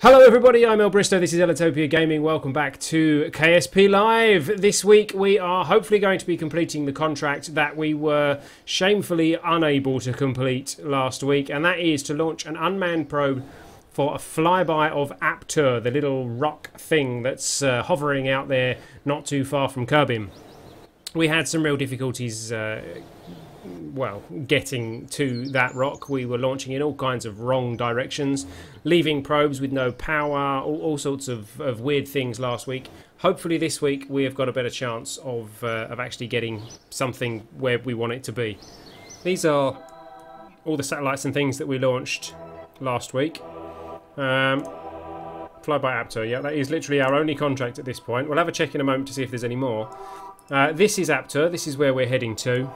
Hello everybody, I'm ellbristow, this is Ellitopia Gaming, welcome back to KSP Live. This week we are hopefully going to be completing the contract that we were shamefully unable to complete last week, and that is to launch an unmanned probe for a flyby of Aptur, the little rock thing that's hovering out there not too far from Kerbin. We had some real difficulties well, getting to that rock. We were launching in all kinds of wrong directions, leaving probes with no power, all sorts of weird things last week. Hopefully this week we have got a better chance of actually getting something where we want it to be. These are all the satellites and things that we launched last week. Flyby Aptur, yeah, that is literally our only contract at this point. We'll have a check in a moment to see if there's any more. This is Aptur, this is where we're heading to.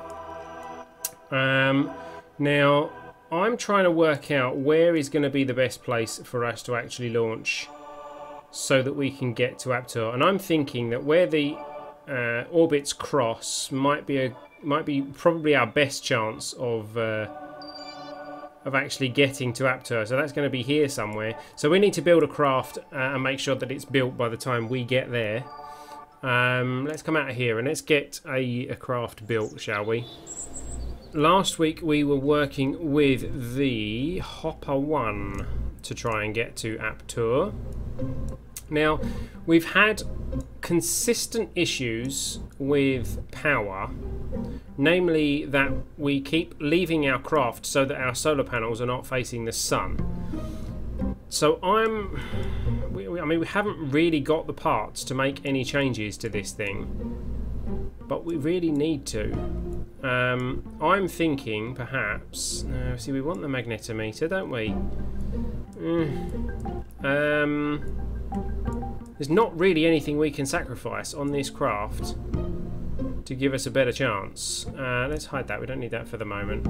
Now, I'm trying to work out where is going to be the best place for us to actually launch so that we can get to Aptur. And I'm thinking that where the orbits cross might be probably our best chance of actually getting to Aptur. So that's going to be here somewhere. So we need to build a craft and make sure that it's built by the time we get there. Let's come out of here and let's get a craft built, shall we? Last week we were working with the Hopper 1 to try and get to Aptur. Now, we've had consistent issues with power, namely that we keep leaving our craft so that our solar panels are not facing the sun. So I mean, we haven't really got the parts to make any changes to this thing, but we really need to. I'm thinking perhaps, see, we want the magnetometer, don't we? There's not really anything we can sacrifice on this craft to give us a better chance. Let's hide that, we don't need that for the moment.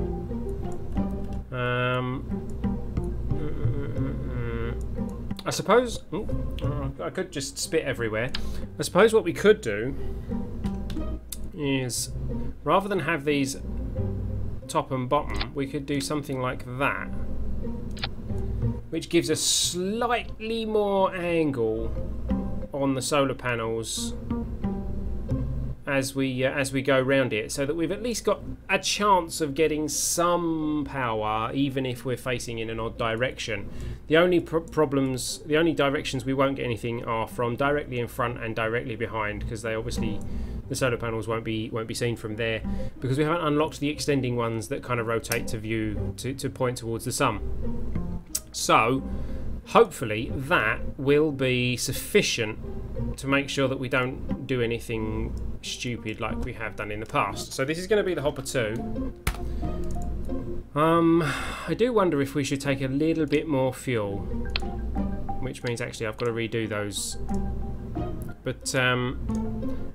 I suppose, I could just spit everywhere. I suppose what we could do is, rather than have these top and bottom, we could do something like that, which gives us slightly more angle on the solar panels as we go around it, so that we've at least got a chance of getting some power, even if we're facing in an odd direction. The only the only directions we won't get anything are from directly in front and directly behind, because they obviously, the solar panels won't be seen from there, because we haven't unlocked the extending ones that kind of rotate to view to point towards the sun. So hopefully that will be sufficient to make sure that we don't do anything stupid like we have done in the past. So this is going to be the Hopper 2. I do wonder if we should take a little bit more fuel, which means actually I've got to redo those. But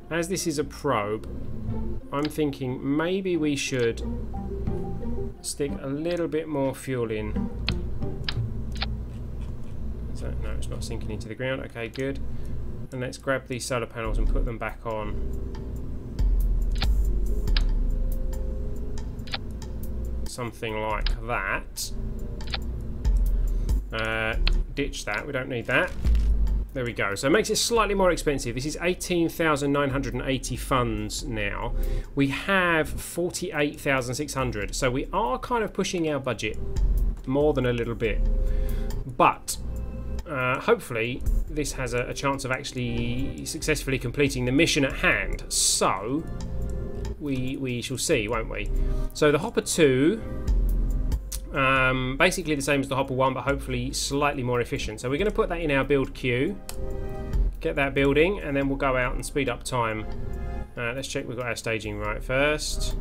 as this is a probe, I'm thinking maybe we should stick a little bit more fuel in. So, no, it's not sinking into the ground. Okay, good. And let's grab these solar panels and put them back on. Something like that. Ditch that, we don't need that. There we go. So it makes it slightly more expensive. This is 18,980 funds now. We have 48,600. So we are kind of pushing our budget more than a little bit. But hopefully this has a chance of actually successfully completing the mission at hand. So we shall see, won't we? So the Hopper 2, basically the same as the Hopper 1, but hopefully slightly more efficient. So we're going to put that in our build queue, get that building, and then we'll go out and speed up time. Let's check we've got our staging right first.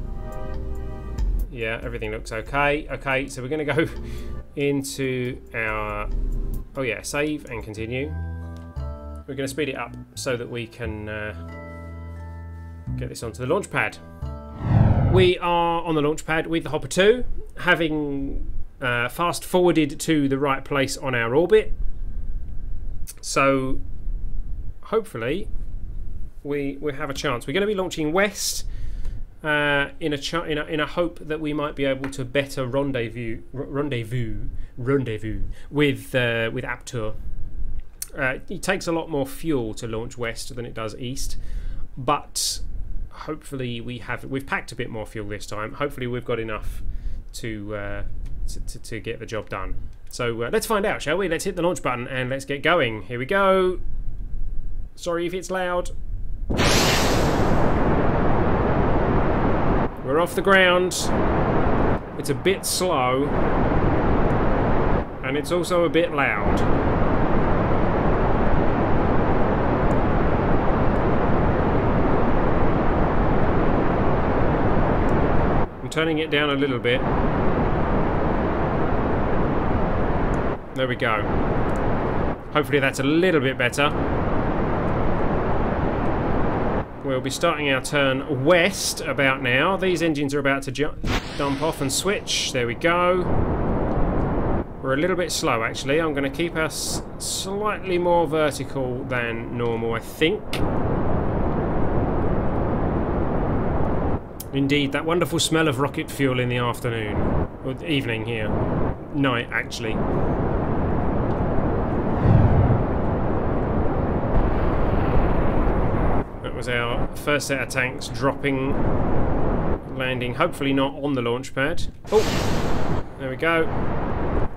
Yeah, everything looks okay. Okay, so we're going to go into our, oh yeah, save and continue. We're going to speed it up so that we can get this onto the launch pad. We are on the launch pad with the Hopper 2, having fast forwarded to the right place on our orbit. So hopefully we have a chance. We're going to be launching west in a hope that we might be able to better rendezvous with Aptur. It takes a lot more fuel to launch west than it does east, but hopefully we've packed a bit more fuel this time. Hopefully we've got enough to get the job done. So let's find out, shall we? Let's hit the launch button and let's get going. Here we go. Sorry if it's loud. We're off the ground. It's a bit slow, and it's also a bit loud. I'm turning it down a little bit. There we go. Hopefully that's a little bit better. We'll be starting our turn west about now. These engines are about to dump off and switch. There we go. We're a little bit slow actually. I'm going to keep us slightly more vertical than normal, I think. Indeed, that wonderful smell of rocket fuel in the afternoon. Or evening here. Night, actually. That was our first set of tanks dropping, landing hopefully not on the launch pad. Oh, there we go.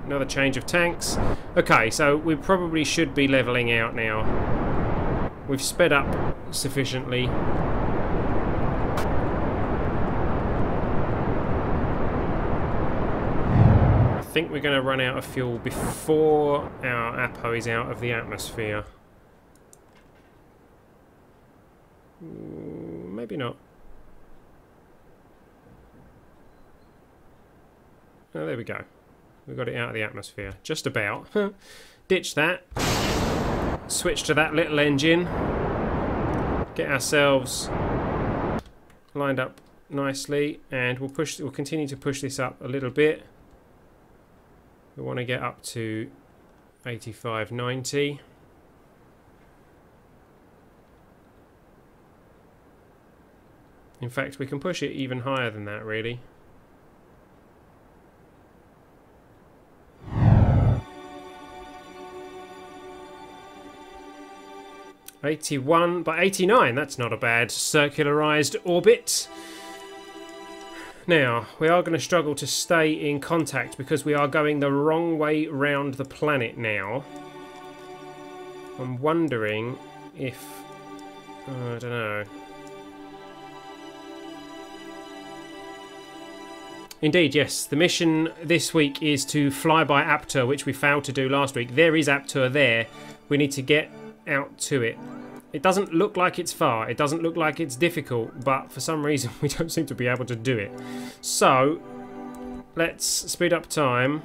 Another change of tanks. Okay, so we probably should be levelling out now. We've sped up sufficiently. I think we're going to run out of fuel before our Apo is out of the atmosphere. Maybe not. Oh, there we go. We got it out of the atmosphere. Just about. Ditch that. Switch to that little engine. Get ourselves lined up nicely, and we'll continue to push this up a little bit. We want to get up to 85, 90. In fact, we can push it even higher than that, really. '81, but 89, that's not a bad circularized orbit. Now, we are going to struggle to stay in contact because we are going the wrong way round the planet now. I'm wondering if... I don't know. Indeed, yes. The mission this week is to fly by Aptur, which we failed to do last week. There is Aptur there. We need to get out to it. It doesn't look like it's far. It doesn't look like it's difficult, but for some reason we don't seem to be able to do it. So, let's speed up time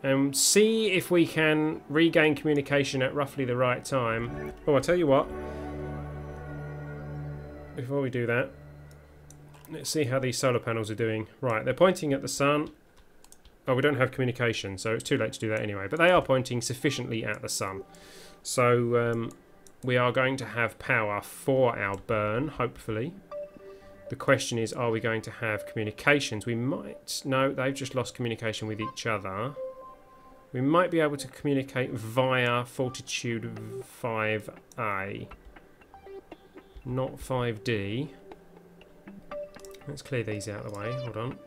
and see if we can regain communication at roughly the right time. Oh, I'll tell you what. Before we do that, let's see how these solar panels are doing. Right, they're pointing at the sun. Oh, we don't have communication, so it's too late to do that anyway. But they are pointing sufficiently at the sun. So, we are going to have power for our burn, hopefully. The question is, are we going to have communications? We might... No, they've just lost communication with each other. We might be able to communicate via Fortitude 5A. Not 5D. Let's clear these out of the way. Hold on.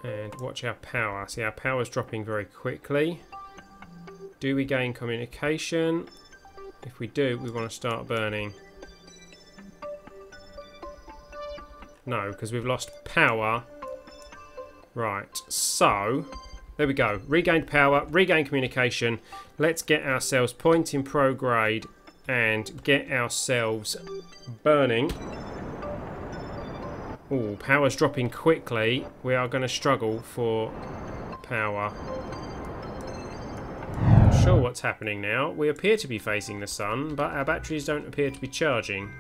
And watch our power. See, our power's dropping very quickly. Do we gain communication? If we do, we want to start burning. No, because we've lost power. Right, so... There we go. Regained power, regained communication. Let's get ourselves point in prograde and get ourselves burning. Oh, power's dropping quickly. We are going to struggle for power. Not sure what's happening now. We appear to be facing the sun, but our batteries don't appear to be charging.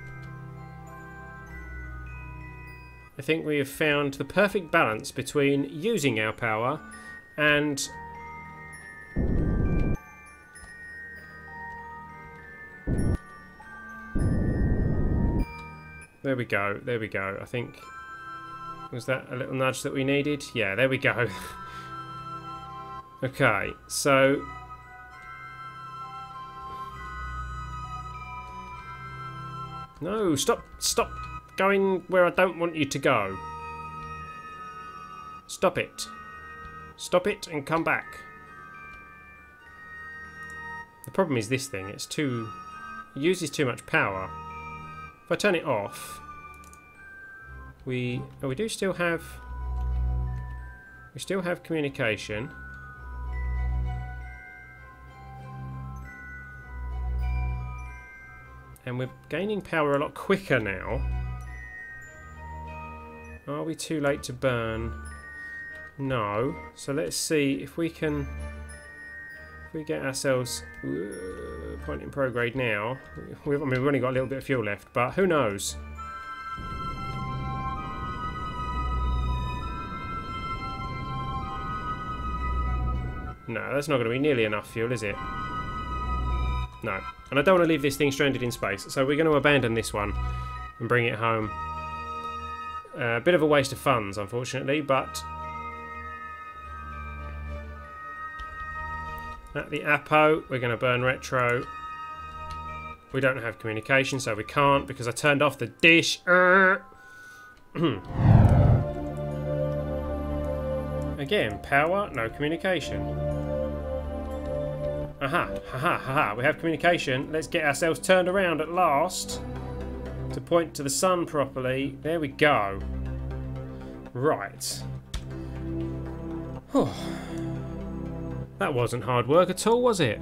I think we have found the perfect balance between using our power and there we go, there we go. I think, was that a little nudge that we needed? Yeah, there we go. Okay, so... No, stop going where I don't want you to go. Stop it. Stop it and come back. The problem is this thing, it uses too much power. If I turn it off, we still have communication. And we're gaining power a lot quicker now. Are we too late to burn? No. So let's see if we can... If we get ourselves... point in prograde now. We've only got a little bit of fuel left, but who knows? No, that's not going to be nearly enough fuel, is it? No. And I don't want to leave this thing stranded in space, so we're going to abandon this one and bring it home. A bit of a waste of funds, unfortunately, but... At the Apo, we're going to burn retro. We don't have communication, so we can't, because I turned off the dish. Again, power, no communication. Aha, haha, haha, we have communication. Let's get ourselves turned around at last to point to the sun properly. There we go. Right. That wasn't hard work at all, was it?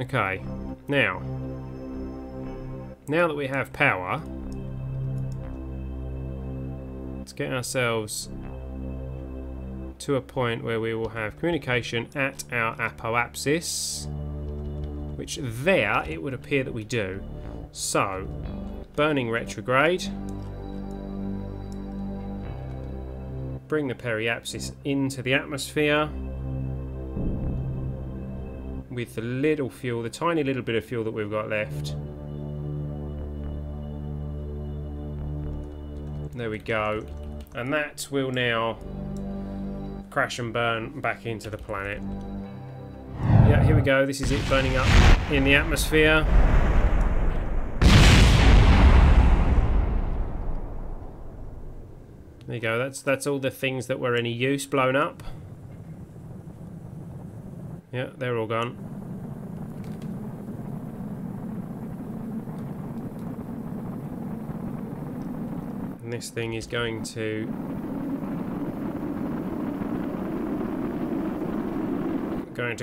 Okay, now that we have power, let's get ourselves to a point where we will have communication at our apoapsis, which there it would appear that we do. So, burning retrograde, bring the periapsis into the atmosphere with the little fuel, the tiny little bit of fuel that we've got left. There we go, and that will now crash and burn back into the planet. Yeah, here we go. This is it burning up in the atmosphere. There you go. That's all the things that were any use blown up. Yeah, they're all gone. And this thing is going to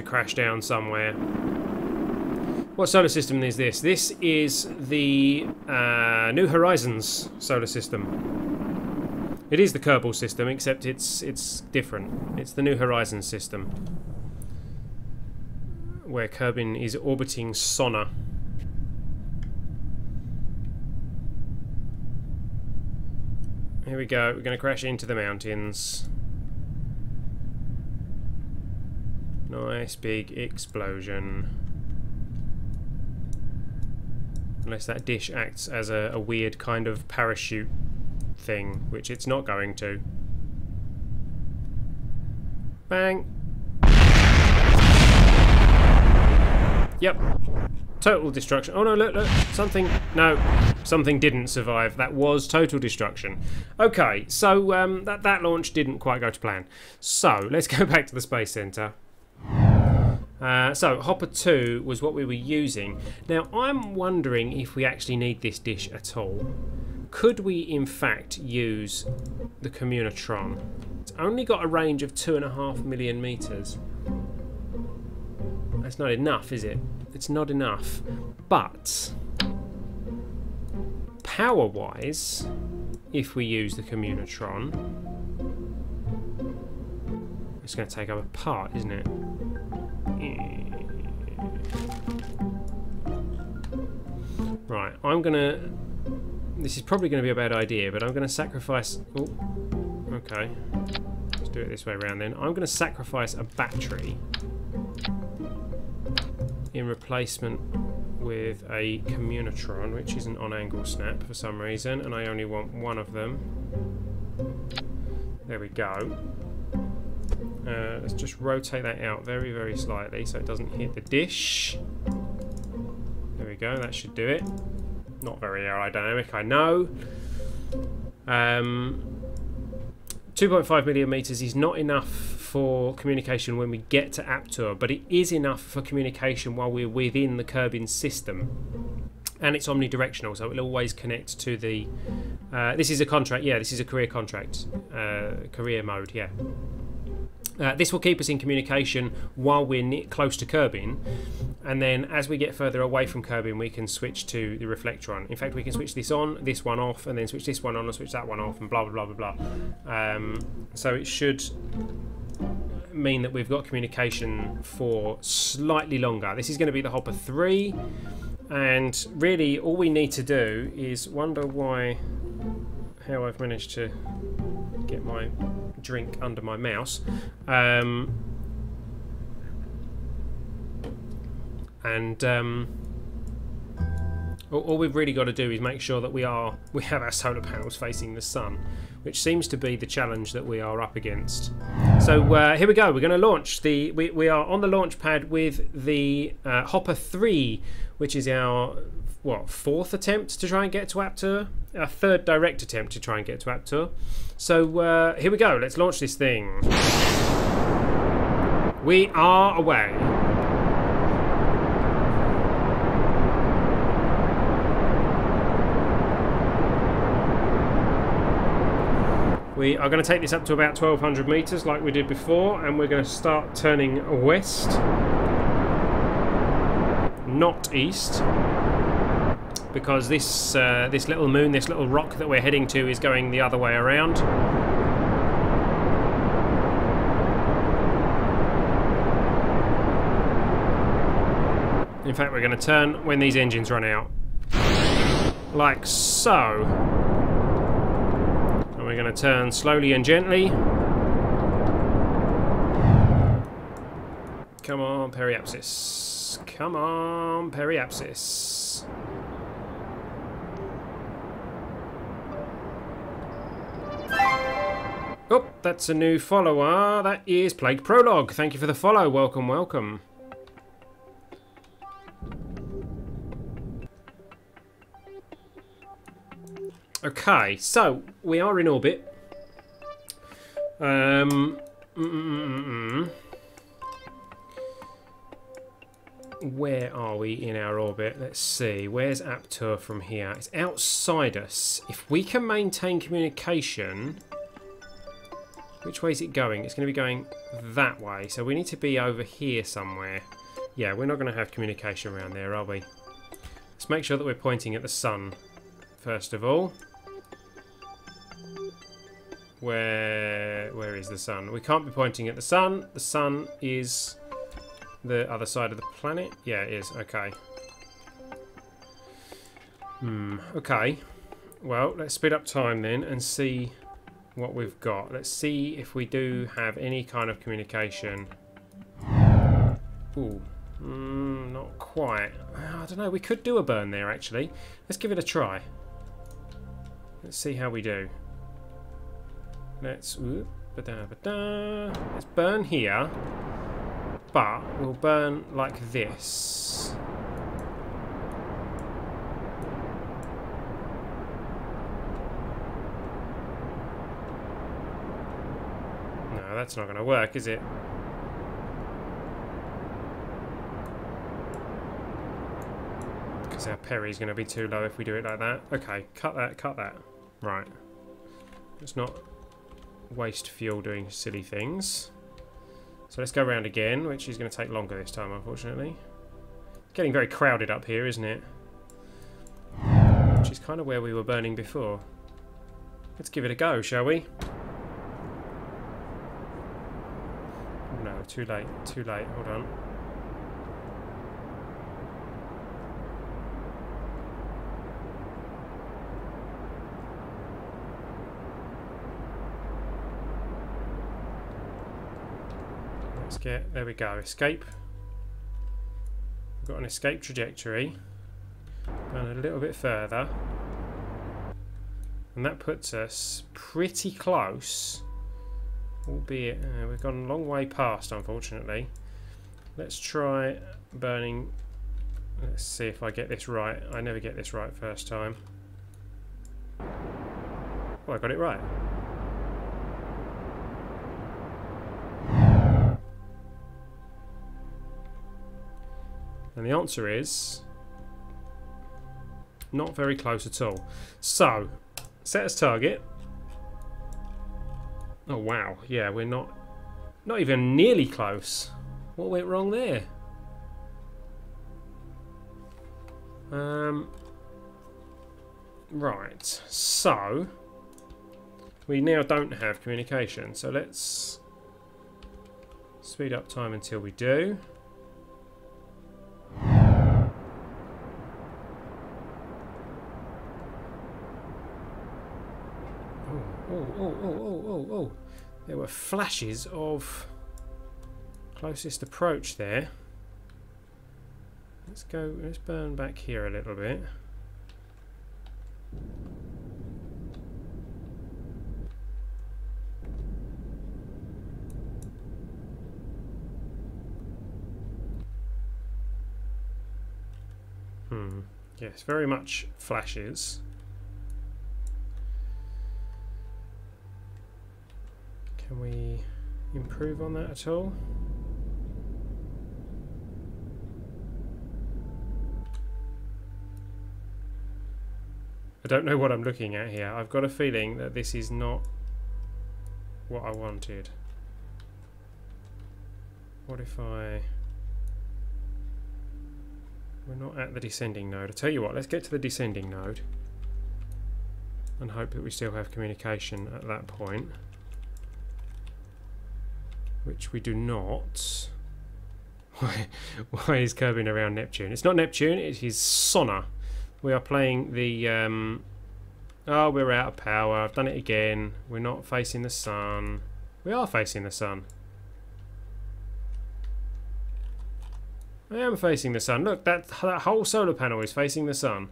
crash down somewhere. What solar system is this? This is the New Horizons solar system. It is the Kerbin system, except it's different. It's the New Horizons system, where Kerbin is orbiting Sonna. Here we go. We're going to crash into the mountains. Nice big explosion. Unless that dish acts as a weird kind of parachute thing, which it's not going to. Bang! Yep. Total destruction. Oh no, look. Something didn't survive. That was total destruction. Okay, so that launch didn't quite go to plan. So, let's go back to the Space Center. So, Hopper 2 was what we were using. Now, I'm wondering if we actually need this dish at all. Could we, in fact, use the Communotron? It's only got a range of 2.5 million meters. That's not enough, is it? It's not enough. But, power-wise, if we use the Communotron, it's going to take up a part, isn't it? Right, I'm gonna... This is probably going to be a bad idea, but I'm going to sacrifice... Oh, okay. Let's do it this way around then. I'm going to sacrifice a battery in replacement with a Communotron, which isn't on angle snap for some reason, and I only want one of them. There we go. Let's just rotate that out very, very slightly so it doesn't hit the dish. There we go, that should do it. Not very aerodynamic, I know. 2.5 million meters is not enough for communication when we get to Aptur, but it is enough for communication while we're within the Kerbin system. And it's omnidirectional, so it'll always connect to the... this is a contract, yeah, this is a career contract. Career mode, yeah. This will keep us in communication while we're close to Kerbin, and then as we get further away from Kerbin we can switch to the reflector on. In fact, we can switch this on, this one off, and then switch this one on and switch that one off, and blah blah blah blah blah. So it should mean that we've got communication for slightly longer. This is going to be the Hopper 3, and really all we need to do is wonder how I've managed to get my drink under my mouse, all we've really got to do is make sure that we have our solar panels facing the sun, which seems to be the challenge that we are up against. So here we go. We're going to launch we are on the launch pad with the Hopper 3, which is our fourth attempt to try and get to Aptur, our third direct attempt to try and get to Aptur. So here we go, let's launch this thing. We are away. We are going to take this up to about 1200 meters like we did before, and we're going to start turning west, not east, because this little moon, this little rock that we're heading to is going the other way around. In fact, we're going to turn when these engines run out, like so. And we're going to turn slowly and gently. Come on, periapsis. Come on, periapsis. Oh, that's a new follower. That is Plague Prologue. Thank you for the follow. Welcome, welcome. Okay, so we are in orbit. Where are we in our orbit? Let's see. Where's Aptur from here? It's outside us. If we can maintain communication... Which way is it going? It's going to be going that way. So we need to be over here somewhere. Yeah, we're not going to have communication around there, are we? Let's make sure that we're pointing at the sun, first of all. Where is the sun? We can't be pointing at the sun. The sun is the other side of the planet. Yeah, it is. Okay. Okay. Well, let's speed up time then and see what we've got. Let's see if we do have any kind of communication. Ooh. Not quite. I don't know. We could do a burn there, actually. Let's give it a try. Let's see how we do. Let's burn here, but we'll burn like this. No, that's not going to work, is it? Because our peri's going to be too low if we do it like that. Okay, cut that, cut that. Right. Let's not waste fuel doing silly things. So let's go around again, which is going to take longer this time, unfortunately. It's getting very crowded up here, isn't it? Which is kind of where we were burning before. Let's give it a go, shall we? No, too late, too late. Hold on. There we go, escape. We've got an escape trajectory. Going a little bit further. And that puts us pretty close albeit we've gone a long way past, unfortunately. Let's try burning. Let's see if I get this right. I never get this right first time. Oh, I got it right. And the answer is not very close at all. So, set as target. Oh wow, yeah, we're not even nearly close. What went wrong there? Right, so we now don't have communication, so let's speed up time until we do. Oh. There were flashes of closest approach there. Let's burn back here a little bit. Yes, very much flashes. Can we improve on that at all? I don't know what I'm looking at here. I've got a feeling that this is not what I wanted. What if we're not at the descending node. I'll tell you what, let's get to the descending node and hope that we still have communication at that point. Which we do not. Why is Kerbin around Neptune? It's not Neptune, it is Sonna. We are playing the... oh, we're out of power. I've done it again. We're not facing the sun. We are facing the sun. I am facing the sun. Look, that whole solar panel is facing the sun.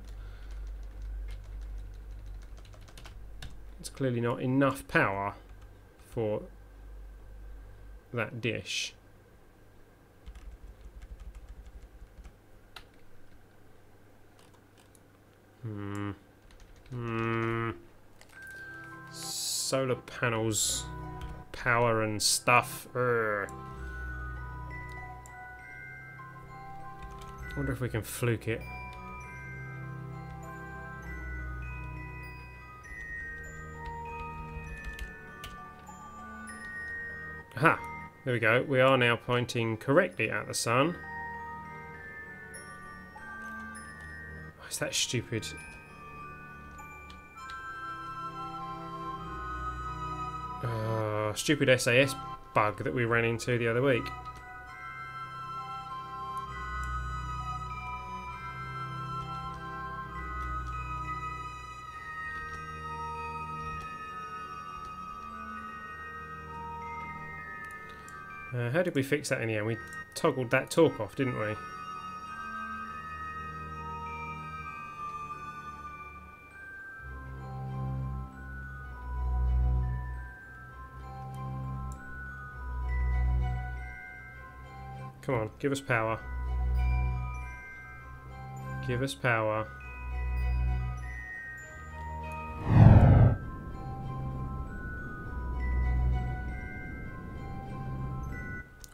It's clearly not enough power for that dish. Solar panels, power and stuff. I wonder if we can fluke it. Aha! There we go. We are now pointing correctly at the sun. Oh, is that stupid? Stupid SAS bug that we ran into the other week. How did we fix that in the end? We toggled that talk off, didn't we? Come on, give us power. Give us power.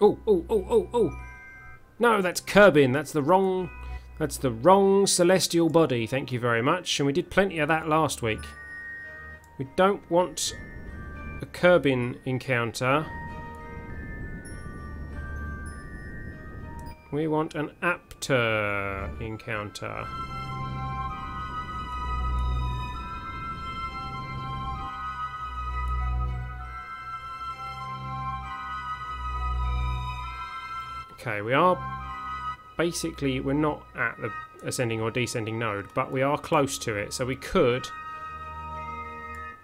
Oh. No, that's Kerbin. That's the wrong celestial body. Thank you very much. And we did plenty of that last week. We don't want a Kerbin encounter. We want an Aptur encounter. Okay, we are basically, we're not at the ascending or descending node, but we are close to it, so we could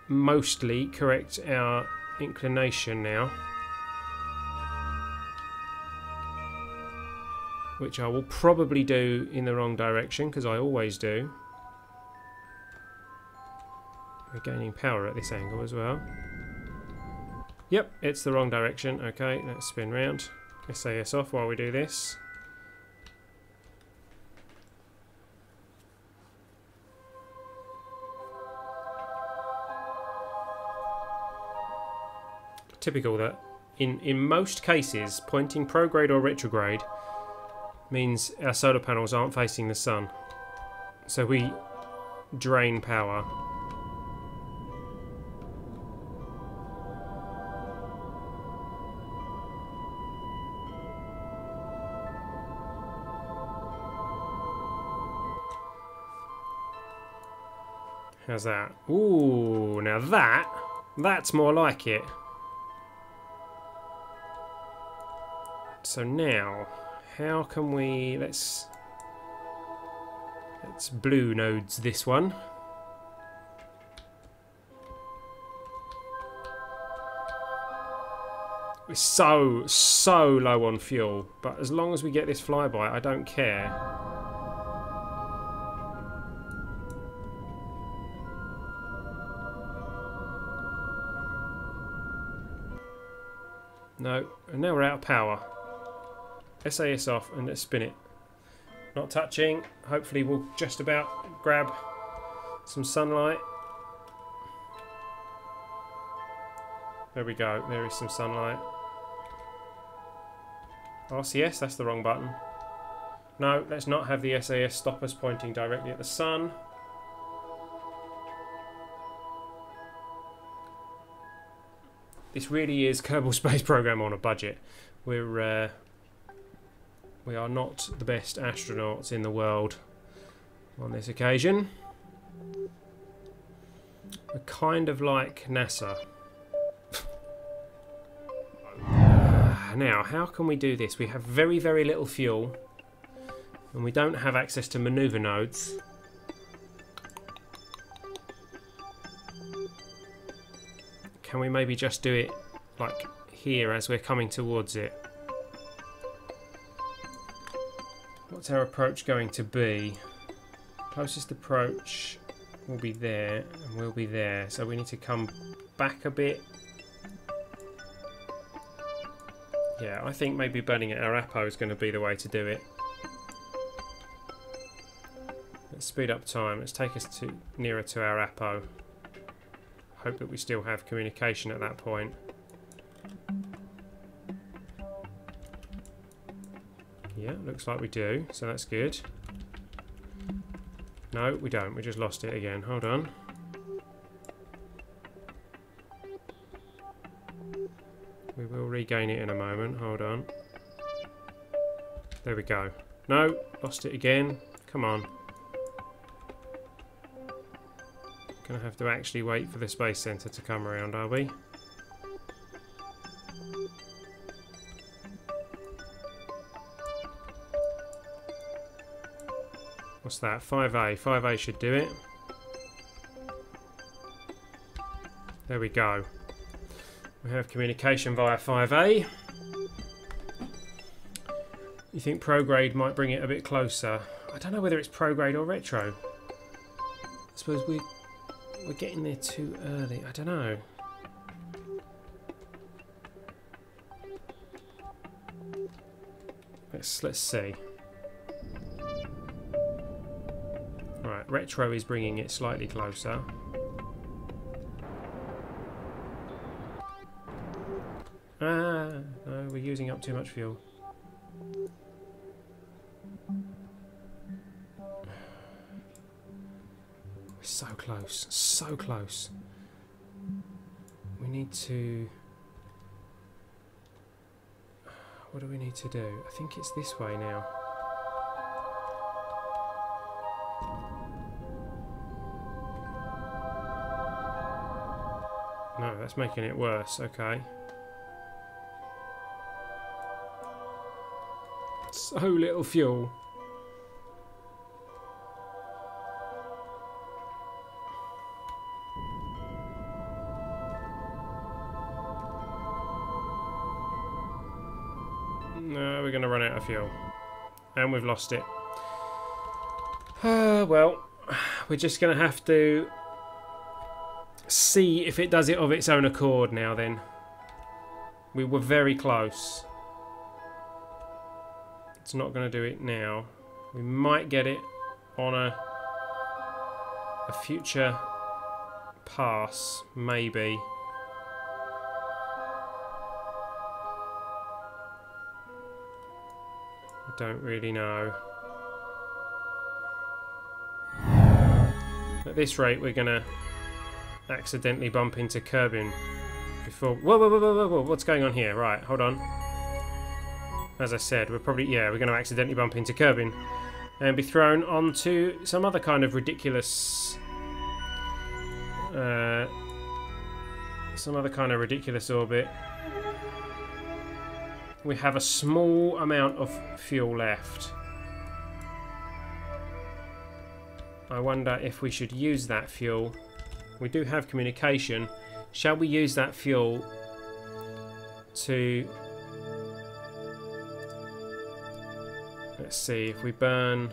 mostly correct our inclination now, which I will probably do in the wrong direction, because I always do. We're gaining power at this angle as well. Yep, it's the wrong direction. Okay, let's spin round. SAS off while we do this. Typical that in most cases, pointing prograde or retrograde means our solar panels aren't facing the sun. So we drain power. How's that? Ooh, now that's more like it. So now, how can we, let's blue nodes this one. We're so low on fuel, but as long as we get this flyby, I don't care. No, and now we're out of power. SAS off and let's spin it. Not touching. Hopefully we'll just about grab some sunlight. There we go. There is some sunlight. RCS, that's the wrong button. No, let's not have the SAS stop us pointing directly at the sun. This really is Kerbal Space Program on a budget. We are not the best astronauts in the world on this occasion. We're kind of like NASA. Now, how can we do this? We have very, very little fuel, and we don't have access to maneuver nodes. Can we maybe just do it like here as we're coming towards it? What's our approach going to be? Closest approach will be there, and we'll be there. So we need to come back a bit. Yeah, I think maybe burning at our Apo is going to be the way to do it. Let's speed up time. Let's take us to nearer to our Apo. Hope that we still have communication at that point. Yeah, looks like we do, so that's good. No, we don't. We just lost it again. Hold on. We will regain it in a moment. Hold on. There we go. No, lost it again. Come on. Gonna have to actually wait for the Space Center to come around, are we? What's that? 5A. 5A should do it. There we go. We have communication via 5A. You think prograde might bring it a bit closer? I don't know whether it's prograde or retro. I suppose we're getting there too early. I don't know. Let's see. Right, retro is bringing it slightly closer. Ah, no, we're using up too much fuel. We're so close, so close. We need to... What do we need to do? I think it's this way now. No, that's making it worse. Okay. So little fuel. No, we're going to run out of fuel. And we've lost it. Well, we're just going to have to see if it does it of its own accord now then. We were very close. It's not going to do it now. We might get it on a future pass, maybe. I don't really know. At this rate, we're going to accidentally bump into Kerbin before... Whoa, whoa, whoa, whoa, whoa, what's going on here? Right, hold on. As I said, we're probably... Yeah, we're going to accidentally bump into Kerbin and be thrown onto some other kind of ridiculous... some other kind of ridiculous orbit. We have a small amount of fuel left. I wonder if we should use that fuel. We do have communication. Shall we use that fuel to... Let's see, if we burn...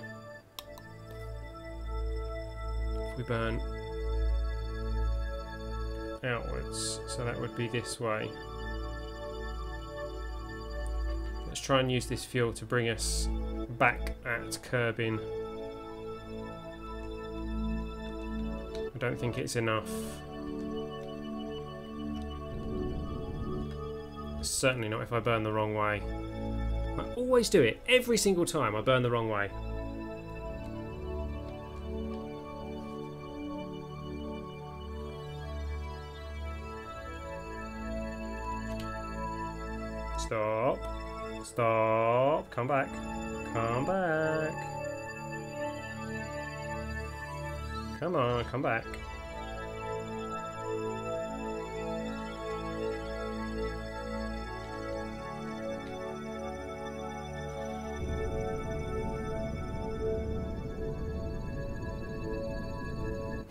outwards, so that would be this way. Let's try and use this fuel to bring us back at Kerbin. I don't think it's enough. Certainly not if I burn the wrong way. I always do it. Every single time I burn the wrong way. Stop. Stop. Come back. Come back. Come on, come back.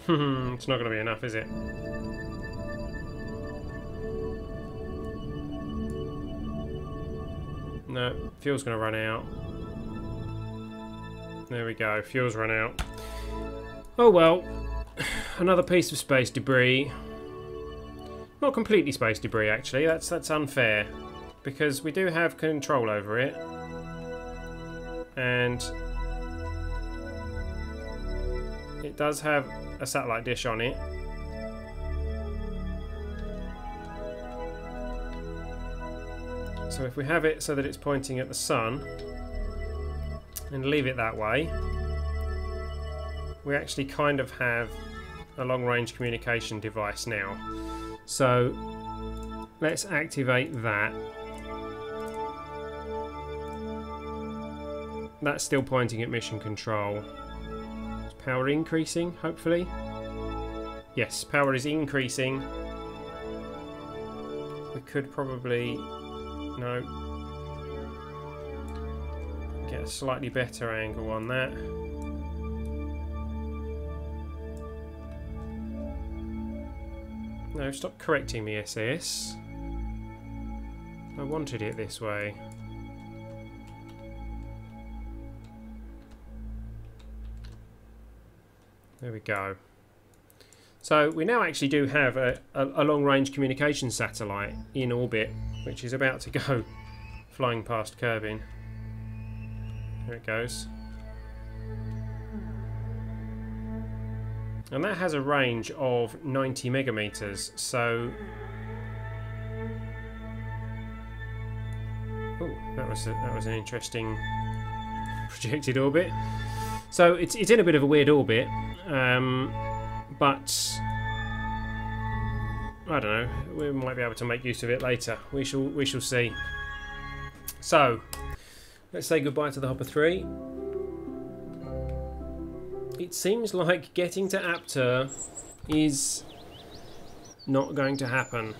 It's not going to be enough, is it? No, fuel's going to run out. There we go, fuel's run out. Oh well, another piece of space debris. Not completely space debris, actually. That's unfair, because we do have control over it, and it does have a satellite dish on it. So if we have it so that it's pointing at the sun and leave it that way, we actually kind of have a long-range communication device now. So let's activate that. That's still pointing at mission control. Is power increasing, hopefully? Yes, power is increasing. We could probably... No. Get a slightly better angle on that. No, stop correcting me, SAS. I wanted it this way. There we go. So we now actually do have a long-range communication satellite in orbit, which is about to go flying past Kerbin. There it goes. And that has a range of 90 megameters, so... Oh, that was an interesting projected orbit. So it's in a bit of a weird orbit, but I don't know. We might be able to make use of it later. We shall see. So let's say goodbye to the Hopper 3. It seems like getting to Aptur is not going to happen,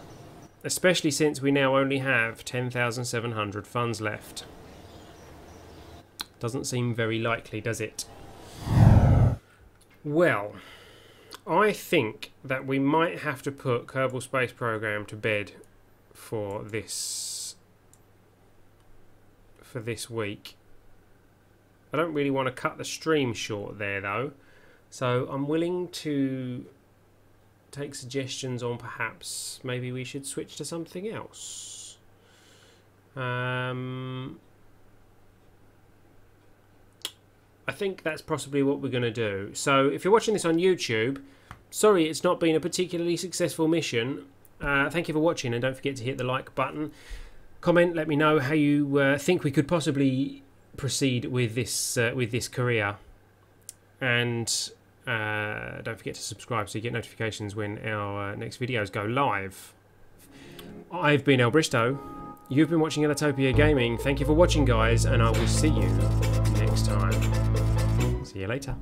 especially since we now only have 10,700 funds left. Doesn't seem very likely, does it? Well, I think that we might have to put Kerbal Space Program to bed for this week. I don't really want to cut the stream short there though, so I'm willing to take suggestions on perhaps maybe we should switch to something else. I think that's possibly what we're going to do. So if you're watching this on YouTube, sorry it's not been a particularly successful mission. Thank you for watching, and don't forget to hit the like button. Comment, let me know how you think we could possibly proceed with this career. And don't forget to subscribe so you get notifications when our next videos go live. I've been ellbristow. You've been watching Ellitopia Gaming. Thank you for watching, guys, and I will see you next time. See you later.